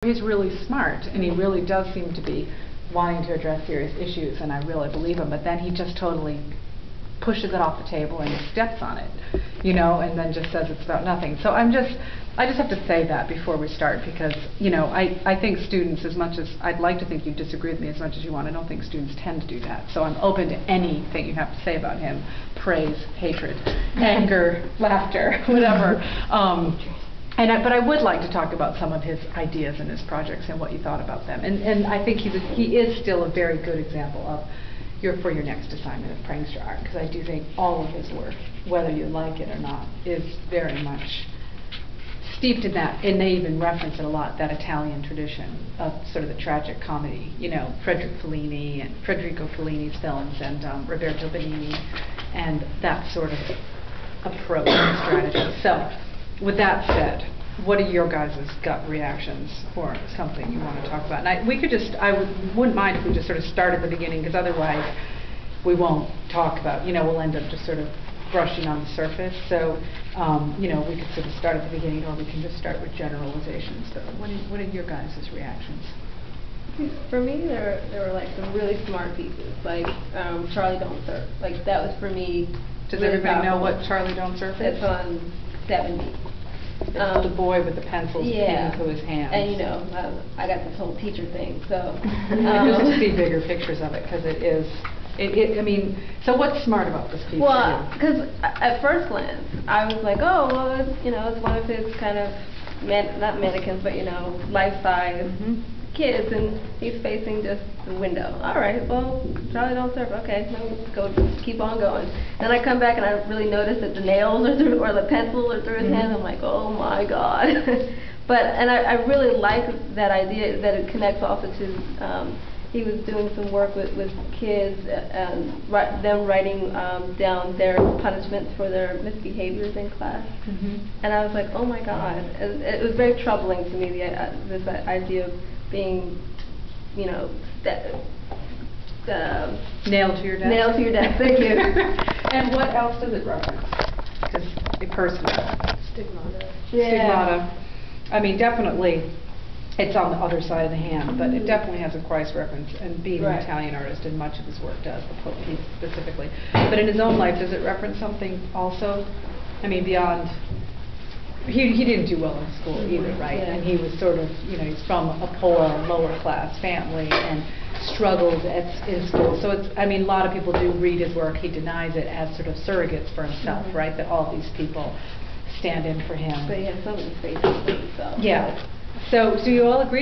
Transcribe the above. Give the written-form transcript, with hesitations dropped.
He's really smart, and he really does seem to be wanting to address serious issues, and I really believe him, but then he just totally pushes it off the table and steps on it, you know, and then just says it's about nothing. So I just have to say that before we start, because, you know, I think students, as much as I'd like to think you disagree with me as much as you want, I don't think students tend to do that. So I'm open to anything you have to say about him: praise, hatred, anger, laughter, whatever. But I would like to talk about some of his ideas and his projects and what you thought about them. And I think he is still a very good example of for your next assignment of prankster art, because I do think all of his work, whether you like it or not, is very much steeped in that, and they even reference it a lot, that Italian tradition of sort of the tragic comedy, you know, Federico Fellini's films, and Roberto Benigni, and that sort of approach and strategy. So, with that said, what are your guys' gut reactions for something you want to talk about? And I wouldn't mind if we just sort of start at the beginning, because otherwise we won't talk about, you know, we'll end up just sort of brushing on the surface. So, you know, we could sort of start at the beginning, or we can just start with generalizations. But what are your guys' reactions? For me, there were like some really smart pieces, like Charlie Don't Surf. Like, that was for me. Does really everybody know powerful. what Charlie Don't Surf is? It's on 70. It's the boy with the pencils into his hands. And you know, I got this whole teacher thing, so. Just see bigger pictures of it, because it is. I mean, so what's smart about this piece? Well, because at first glance, I was like, oh, well, it's one of his kind of not mannequins, but, you know, life-size kids, and he's facing just the window. All right, well, Charlie Don't Surf. Okay, keep on going. Then I come back and I really notice that the nails are through, or the pencils are through his hand. I'm like, oh my God. And I really like that idea that it connects also to. He was doing some work with kids, them writing down their punishments for their misbehaviors in class. And I was like, oh my God. And it was very troubling to me, this idea of being, you know, nailed to your desk. Nailed to your desk, thank you. And what else does it reference? Just a personal. Stigmata. Stigmata. I mean, definitely, it's on the other side of the hand, but it definitely has a Christ reference, and being an Italian artist, and much of his work does, the Pope piece specifically. But in his own life, does it reference something also? I mean, beyond, he didn't do well in school either, right? Yeah. And he was sort of, you know, he's from a poor, lower class family, and struggled in school. So it's, I mean, a lot of people do read his work. He denies it as sort of surrogates for himself, right? That all these people stand in for him. But he has some of the faces for himself. Yeah. So you all agree